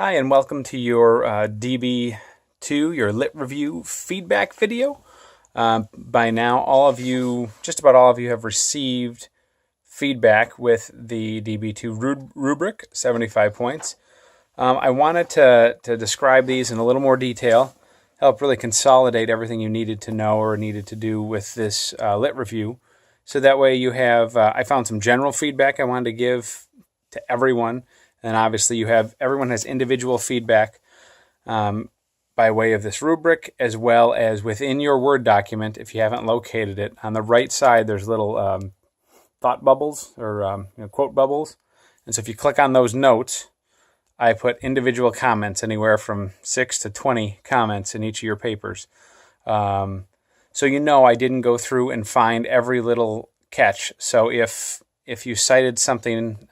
Hi, and welcome to your db2, your lit review feedback video. By now, just about all of you have received feedback with the db2 rubric, 75 points. I wanted to describe these in a little more detail, help really consolidate everything you needed to know or needed to do with this lit review. So that way you have, I found some general feedback I wanted to give to everyone. And obviously everyone has individual feedback by way of this rubric, as well as within your Word document. If you haven't located it, on the right side there's little thought bubbles or quote bubbles. And so if you click on those notes, I put individual comments, anywhere from 6 to 20 comments in each of your papers. So I didn't go through and find every little catch. So if you cited something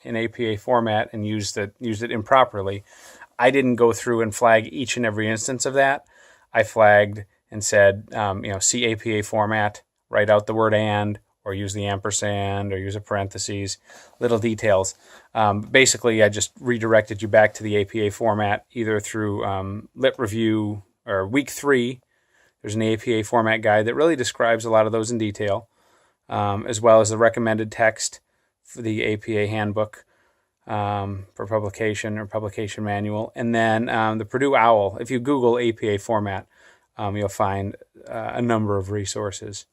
in APA format and used it improperly, I didn't go through and flag each and every instance of that. I flagged and said, see APA format, write out the word and, or use the ampersand, or use a parentheses, little details. Basically, I just redirected you back to the APA format, either through Lit Review or Week 3. There's an APA format guide that really describes a lot of those in detail, as well as the recommended text for the APA handbook for publication or publication manual. And then the Purdue OWL. If you Google APA format, you'll find a number of resources.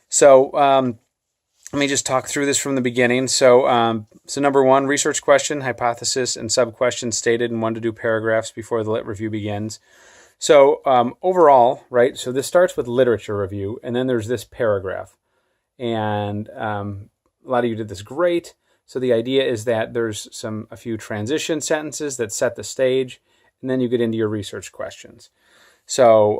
So let me just talk through this from the beginning. So number one, research question, hypothesis, and sub-questions stated in 1 to 2 paragraphs before the lit review begins. So overall, right, so this starts with literature review, and then there's this paragraph. And a lot of you did this great. So the idea is that there's a few transition sentences that set the stage, and then you get into your research questions. So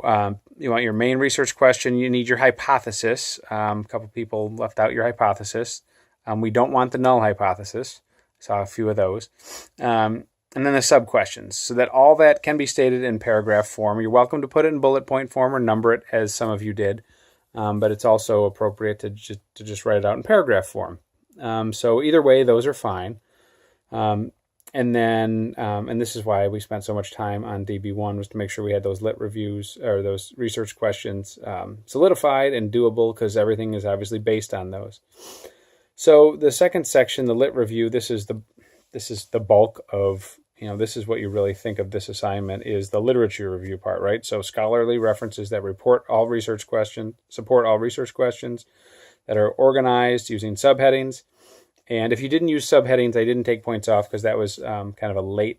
you want your main research question. You need your hypothesis. A couple people left out your hypothesis. We don't want the null hypothesis. Saw a few of those. And then the sub-questions, so that all that can be stated in paragraph form. You're welcome to put it in bullet point form or number it, as some of you did. But it's also appropriate to just write it out in paragraph form. So either way, those are fine. And this is why we spent so much time on DB1, was to make sure we had those lit reviews or those research questions solidified and doable, because everything is obviously based on those. So the second section, the lit review, this is the bulk of, this is what you really think of this assignment, is the literature review part, right? So scholarly references that support all research questions that are organized using subheadings. And if you didn't use subheadings, I didn't take points off, because that was kind of a late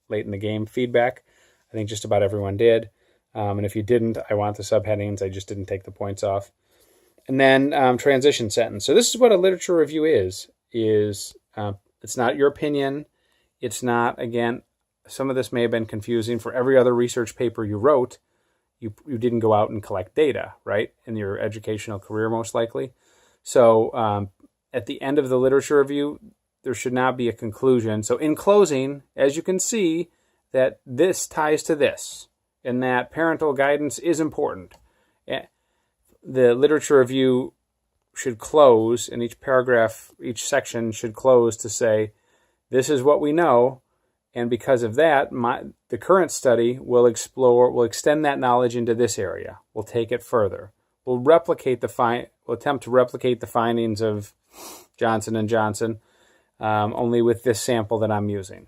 in the game feedback. I think just about everyone did. And if you didn't, I want the subheadings. I just didn't take the points off. And then transition sentence. So this is what a literature review is it's not your opinion. It's not, again, some of this may have been confusing. For every other research paper you wrote, you didn't go out and collect data, right, in your educational career, most likely. So at the end of the literature review, there should not be a conclusion. So in closing, as you can see, that this ties to this, and that parental guidance is important. The literature review should close, and each paragraph, each section should close to say, this is what we know, and because of that, the current study will extend that knowledge into this area. We'll take it further. We'll attempt to replicate the findings of Johnson & Johnson, only with this sample that I'm using.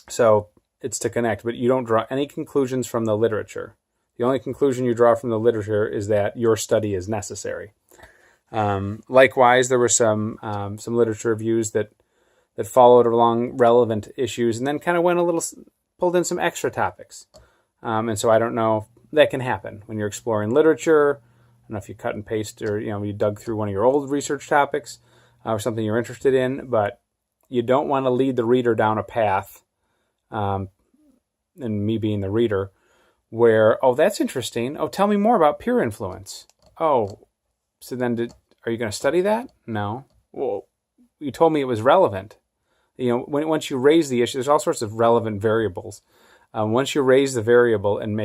So it's to connect, but you don't draw any conclusions from the literature. The only conclusion you draw from the literature is that your study is necessary. Likewise, there were some literature reviews that followed along relevant issues and then kind of pulled in some extra topics. And so I don't know, that can happen when you're exploring literature. I don't know if you cut and paste or you dug through one of your old research topics or something you're interested in, but you don't want to lead the reader down a path, and me being the reader, where, oh, that's interesting. Oh, tell me more about peer influence. Oh, so then are you going to study that? No. Well, you told me it was relevant. Once you raise the issue, there's all sorts of relevant variables. Once you raise the variable and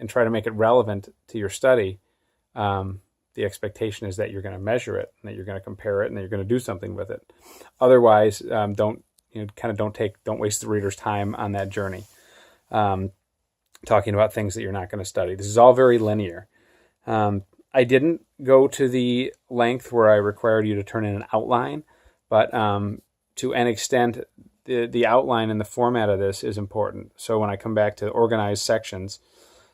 try to make it relevant to your study, the expectation is that you're going to measure it, and that you're going to compare it, and that you're going to do something with it. Otherwise, don't kind of don't waste the reader's time on that journey, talking about things that you're not going to study. This is all very linear. I didn't go to the length where I required you to turn in an outline, but to an extent, the outline and the format of this is important. So when I come back to organized sections,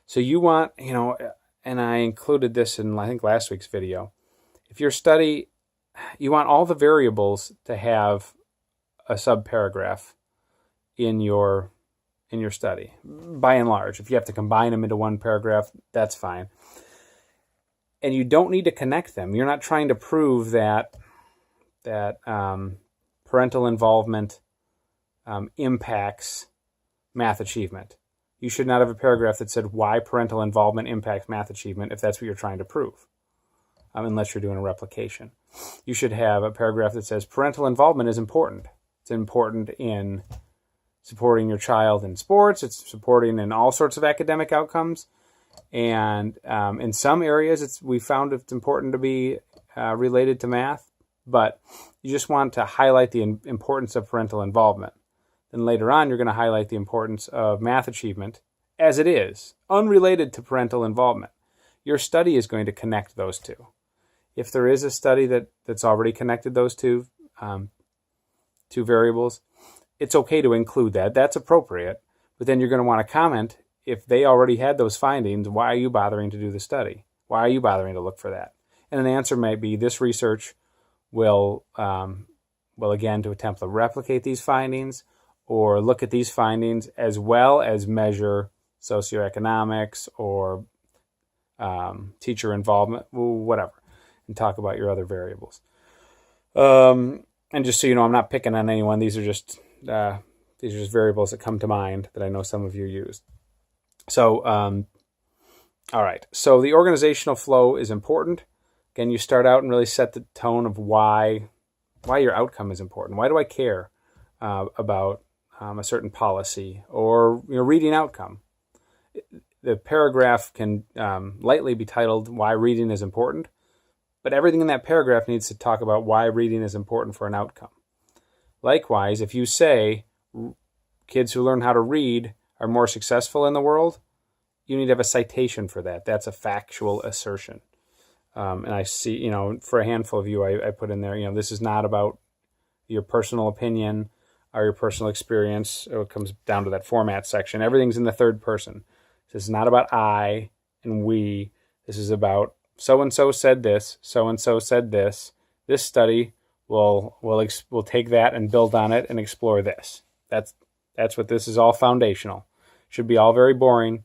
so you want, and I included this in, I think, last week's video. If your study, you want all the variables to have a subparagraph in your study, by and large. If you have to combine them into one paragraph, that's fine. And you don't need to connect them. You're not trying to prove that parental involvement impacts math achievement. You should not have a paragraph that said why parental involvement impacts math achievement if that's what you're trying to prove, unless you're doing a replication. You should have a paragraph that says parental involvement is important. It's important in supporting your child in sports. It's supporting in all sorts of academic outcomes. And in some areas, we found it's important to be related to math, but you just want to highlight the importance of parental involvement. Then later on, you're going to highlight the importance of math achievement as it is, unrelated to parental involvement. Your study is going to connect those two. If there is a study that's already connected those two variables, it's okay to include that. That's appropriate. But then you're going to want to comment, if they already had those findings, why are you bothering to do the study? Why are you bothering to look for that? And an answer might be, this research will again, to attempt to replicate these findings or look at these findings as well as measure socioeconomics or teacher involvement, whatever, and talk about your other variables. And just so you know, I'm not picking on anyone. These are just variables that come to mind that I know some of you use. So, all right. So the organizational flow is important. Again, you start out and really set the tone of why your outcome is important. Why do I care about a certain policy or reading outcome? The paragraph can lightly be titled "Why Reading is Important," but everything in that paragraph needs to talk about why reading is important for an outcome. Likewise, if you say kids who learn how to read are more successful in the world, you need to have a citation for that. That's a factual assertion. And I see, for a handful of you, I put in there, this is not about your personal opinion or your personal experience. It comes down to that format section. Everything's in the third person. This is not about I and we. This is about so-and-so said this, so-and-so said this. This study will take that and build on it and explore this. That's what this is, all foundational. Should be all very boring,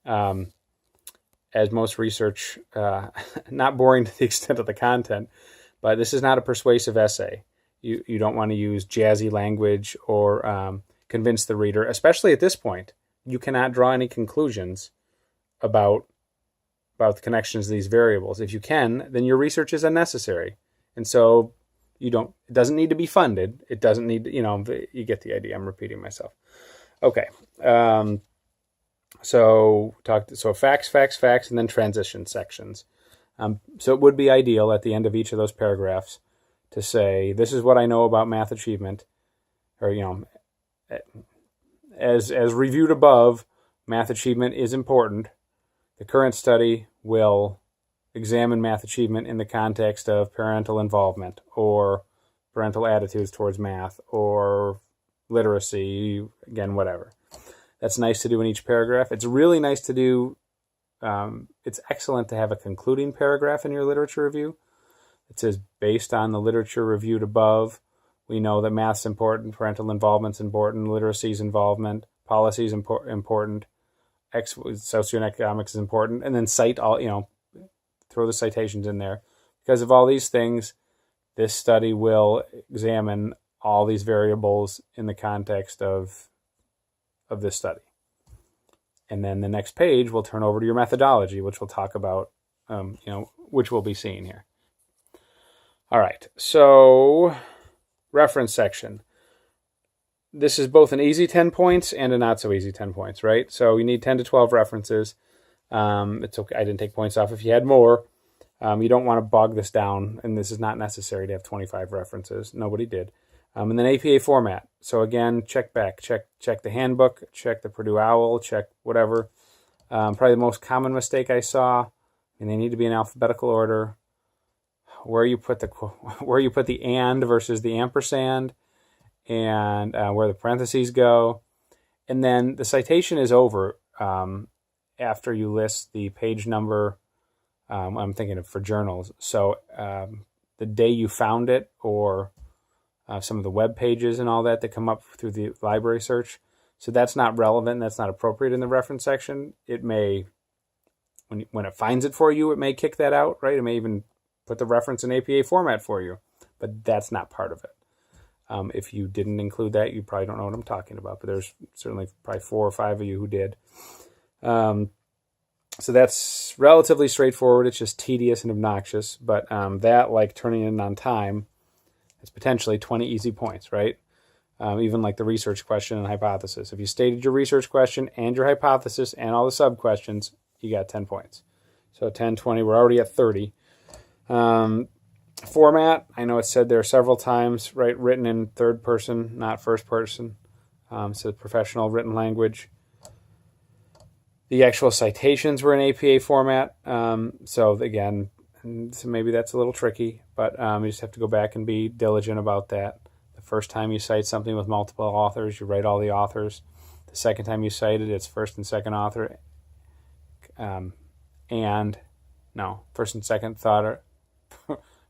as most research, not boring to the extent of the content, but this is not a persuasive essay. You don't want to use jazzy language or convince the reader, especially at this point. You cannot draw any conclusions about the connections of these variables. If you can, then your research is unnecessary. And so it doesn't need to be funded. It doesn't need to, you get the idea. I'm repeating myself. Okay. So facts, and then transition sections. So it would be ideal at the end of each of those paragraphs to say, this is what I know about math achievement, or, as reviewed above, math achievement is important. The current study will examine math achievement in the context of parental involvement or parental attitudes towards math or literacy, again, whatever. That's nice to do in each paragraph. It's really nice to do, it's excellent to have a concluding paragraph in your literature review. It says, based on the literature reviewed above, we know that math's important, parental involvement's important, literacy's involvement, policy's important, socioeconomics is important, and then cite all, throw the citations in there. Because of all these things, this study will examine all these variables in the context of this study. And then the next page will turn over to your methodology, which we'll talk about, which we'll be seeing here. All right, so reference section. This is both an easy 10 points and a not so easy 10 points, right? So you need 10 to 12 references. It's okay. I didn't take points off if you had more. You don't want to bog this down, and this is not necessary to have 25 references. Nobody did. And then APA format. So again, check the handbook, check the Purdue OWL, check whatever. Probably the most common mistake I saw, and they need to be in alphabetical order. Where you put the and versus the ampersand, and where the parentheses go, and then the citation is over after you list the page number. I'm thinking of for journals. So the day you found it, or some of the web pages and all that come up through the library search. So that's not relevant. That's not appropriate in the reference section. It may, when it finds it for you, it may kick that out, right? It may even put the reference in APA format for you, but that's not part of it. If you didn't include that, you probably don't know what I'm talking about, but there's certainly probably 4 or 5 of you who did. So that's relatively straightforward. It's just tedious and obnoxious, but that, like turning in on time, is potentially 20 easy points, right? Even like the research question and hypothesis. If you stated your research question and your hypothesis and all the sub-questions, you got 10 points. So 10, 20, we're already at 30. Format, I know it's said there several times, right? Written in third person, not first person. So professional written language. The actual citations were in APA format. So again, so maybe that's a little tricky, but you just have to go back and be diligent about that. The first time you cite something with multiple authors, you write all the authors. The second time you cite it, it's first and second author. First and second author,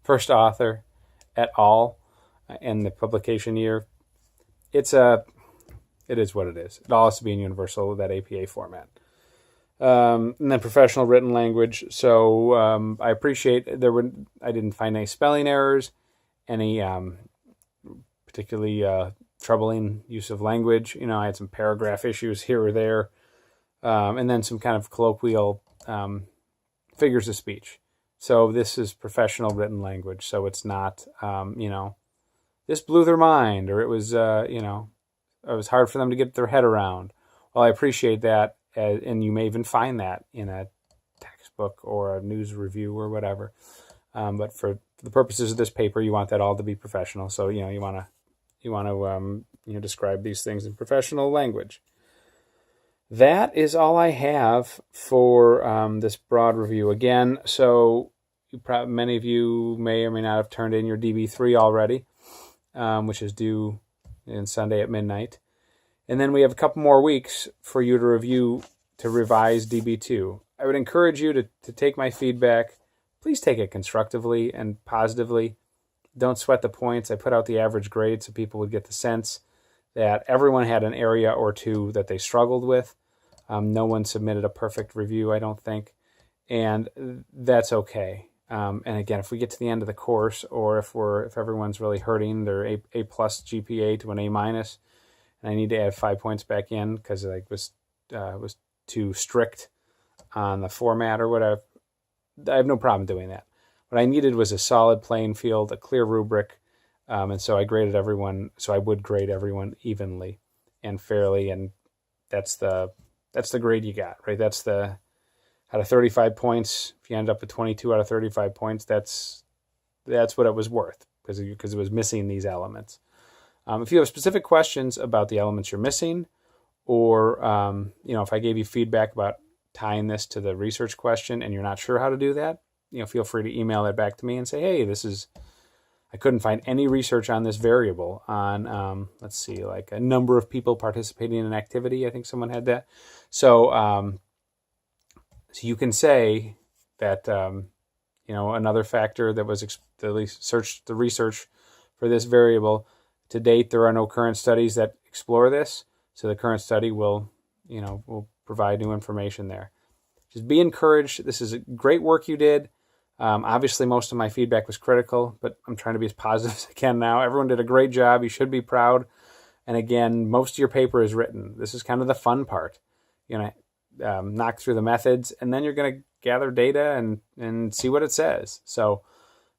first author et al. In the publication year. It is what it is. It all has to be in universal, that APA format. And then professional written language. So I appreciate I didn't find any spelling errors, any particularly troubling use of language. I had some paragraph issues here or there, and then some kind of colloquial figures of speech. So this is professional written language. So it's not, this blew their mind, or it was, it was hard for them to get their head around. Well, I appreciate that. And you may even find that in a textbook or a news review or whatever. But for the purposes of this paper, you want that all to be professional. So you want to describe these things in professional language. That is all I have for this broad review. Again, so many of you may or may not have turned in your db3 already, which is due on Sunday at midnight. And then we have a couple more weeks for you to revise db2. I would encourage you to take my feedback. Please take it constructively and positively. Don't sweat the points. I put out the average grade so people would get the sense that everyone had an area or two that they struggled with. No one submitted a perfect review, I don't think. And that's okay. And again, if we get to the end of the course, or if everyone's really hurting their A plus GPA to an A minus, and I need to add 5 points back in because I was too strict on the format or whatever, I have no problem doing that. What I needed was a solid playing field, a clear rubric, and so I graded everyone. So I would grade everyone evenly and fairly, and that's the grade you got, right? That's out of 35 points. If you end up with 22 out of 35 points, that's what it was worth because it was missing these elements. If you have specific questions about the elements you're missing, or if I gave you feedback about tying this to the research question and you're not sure how to do that, feel free to email that back to me and say, hey, I couldn't find any research on this variable on, like a number of people participating in an activity. I think someone had that. So you can say that, another factor that was the research for this variable. To date, there are no current studies that explore this, so the current study will provide new information there. Just be encouraged. This is great work you did. Obviously, most of my feedback was critical, but I'm trying to be as positive as I can now. Everyone did a great job. You should be proud. And again, most of your paper is written. This is kind of the fun part. You're going to knock through the methods, and then you're going to gather data and see what it says. So,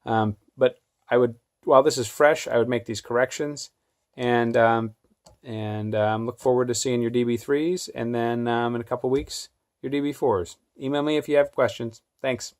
but I would, while this is fresh, I would make these corrections and look forward to seeing your DB3s, and then in a couple weeks, your DB4s. Email me if you have questions. Thanks.